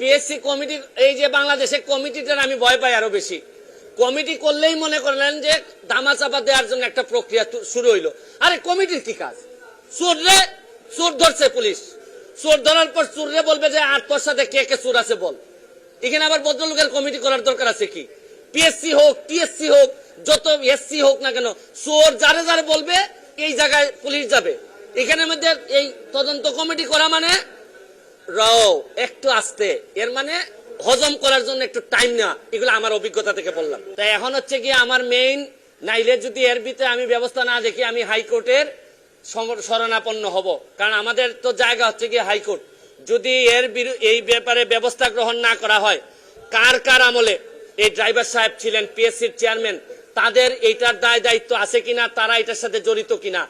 PSC committee, এই যে বাংলাদেশের কমিটিটার আমি ভয় পাই আরো বেশি। কমিটি করলেই মনে করলেন যে ধামাচাপা দেওয়ার জন্য একটা প্রক্রিয়া শুরু হইলো। আরে কমিটির কি কাজ? চোর ধরছে পুলিশ, চোর ধরার পর চোররে বলবে যে আর তোর সাথে কে কে চোর আছে বল। এখানে আবার ভদ্রলোকের কমিটি করার দরকার আছে কি? পিএসসি হোক, টিএসসি হোক, যত এসসি হোক না কেন, চোর যারে যারে বলবে এই জায়গায় পুলিশ যাবে। এখানের মধ্যে এই তদন্ত কমিটি করা মানে একটু আস্তে, এর মানে হজম করার জন্য একটু টাইম নেওয়া। এগুলো আমার অভিজ্ঞতা থেকে বললাম। তাই এখন হচ্ছে কি আমার মেইন, নাইলে যদি এর ভিতরে আমি ব্যবস্থা না দেখি আমি হাইকোর্টের শরণাপন্ন হব। কারণ আমাদের তো জায়গা হচ্ছে কি হাইকোর্ট। যদি এই ব্যাপারে ব্যবস্থা গ্রহণ না করা হয়, কার কার আমলে এই ড্রাইভার সাহেব ছিলেন, পিএসসির চেয়ারম্যান, তাদের এইটার দায় দায়িত্ব আছে কিনা, তারা এটার সাথে জড়িত কিনা।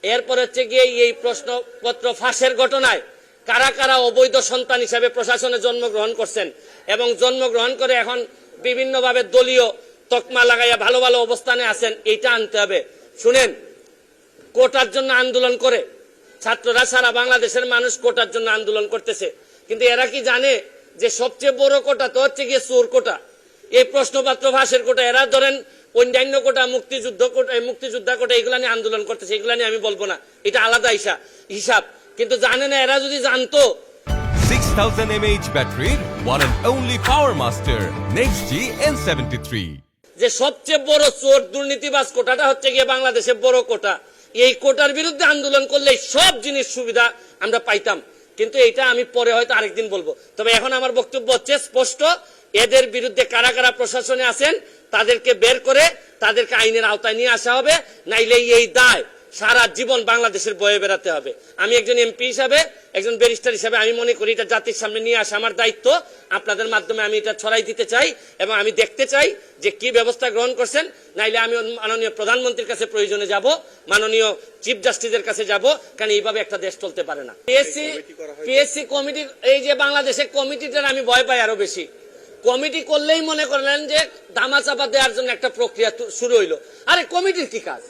এরপর হচ্ছে গিয়ে এই প্রশ্নপত্র ফাঁসের ঘটনায় কারা কারা অবৈধ সন্তান হিসাবে প্রশাসনে জন্মগ্রহণ করছেন এবং জন্মগ্রহণ করে এখন বিভিন্নভাবে দলীয় তকমা লাগাইয়া ভালো ভালো অবস্থানে আছেন, এইটা আনতে হবে। শুনেন, কোটার জন্য আন্দোলন করে ছাত্ররা, সারা বাংলাদেশের মানুষ কোটার জন্য আন্দোলন করতেছে, কিন্তু এরা কি জানে যে সবচেয়ে বড় কোটা তো হচ্ছে গিয়ে চোর কোটা, এই প্রশ্নপত্র ফাঁসের কোটা। এরা ধরেন অন্যান্য কোটা, মুক্তিযোদ্ধা কোটা, এগুলা নিয়ে আন্দোলন করতেছে। এগুলা নিয়ে আমি বলবো না, এটা আলাদা হিসাব। কিন্তু জানে না, এরা যদি জানতো 6000 mAh battery, one and only Power Master Next G N73, যে সবচেয়ে বড় চোর দুর্নীতিবাজ কোটাটা হচ্ছে গিয়ে বাংলাদেশের বড় কোটা। এই কোটার বিরুদ্ধে আন্দোলন করলে সব জিনিস সুবিধা আমরা পাইতাম। কিন্তু এটা আমি পরে হয়তো আরেকদিন বলবো। তবে এখন আমার বক্তব্য হচ্ছে স্পষ্ট, এদের বিরুদ্ধে কারা কারা প্রশাসনে আছেন তাদেরকে বের করে তাদেরকে আইনের আওতায় নিয়ে আসা হবে, নাইলে এই দায় সারা জীবন বাংলাদেশের বয়ে বেড়াতে হবে। আমি একজন এমপি হিসাবে, একজন ব্যারিস্টার হিসাবে আমি মনে করি এটা জাতির সামনে নিয়ে আসা আমার দায়িত্ব। আপনাদের মাধ্যমে আমি এটা ছড়াই দিতে চাই এবং আমি দেখতে চাই যে কি ব্যবস্থা গ্রহণ করছেন। নাইলে আমি মাননীয় প্রধানমন্ত্রীর কাছে প্রয়োজনে যাব, মাননীয় চিফ জাস্টিসের কাছে যাব, কারণ এইভাবে একটা দেশ চলতে পারে না। পিএসসি কমিটি, এই যে বাংলাদেশের কমিটিটার আমি ভয় পাই আরো বেশি। কমিটি করলেই মনে করলেন যে ধামাচাপা দেওয়ার জন্য একটা প্রক্রিয়া শুরু হইলো। আরে কমিটির কি কাজ?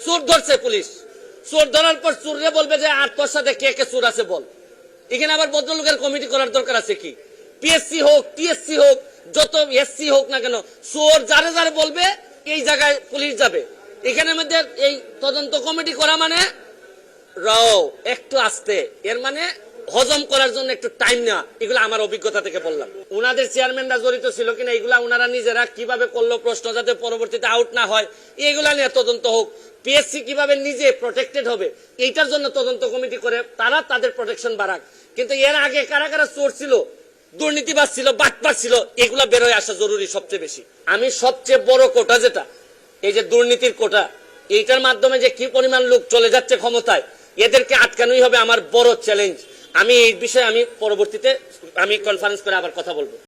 চোর ধরছে পুলিশ, চোর ধরার পর চোররে বলবে যে আর তোর সাথে কে কে চোর আছে বল। এখানে আবার ভদ্রলোকের কমিটি করার দরকার আছে কি? পিএসসি হোক, টিএসসি হোক, যত এসসি হোক না কেন, চোর যারে যারে বলবে এই জায়গায় পুলিশ যাবে। এখানের মধ্যে এই তদন্ত কমিটি করা মানে একটু আস্তে, এর মানে হজম করার জন্য একটু টাইম নেওয়া। এগুলো আমার অভিজ্ঞতা থেকে বললাম। উনাদের চেয়ারম্যানরা জড়িত ছিল কিনা এগুলা উনারা নিজেরা কিভাবে করলো, প্রশ্ন যাতে পরবর্তীতে আউট না হয়, এগুলা নিয়ে তদন্ত হোক। পিএসসি কিভাবে নিজে প্রোটেক্টেড হবে এইটার জন্য তদন্ত কমিটি করে তারা তাদের প্রোটেকশন বাড়াক। কিন্তু এর আগে কারা কারা চোর ছিল, দুর্নীতিবাজ ছিল, বাটপার ছিল, এগুলা বের হয়ে আসা জরুরি সবচেয়ে বেশি। আমি সবচেয়ে বড় কোটা যেটা, এই যে দুর্নীতির কোটা, এইটার মাধ্যমে যে কি পরিমাণ লোক চলে যাচ্ছে ক্ষমতায়, এদেরকে আটকানোই হবে আমার বড় চ্যালেঞ্জ। আমি এই বিষয়ে আমি পরবর্তীতে কনফারেন্স করে আবার কথা বলবো।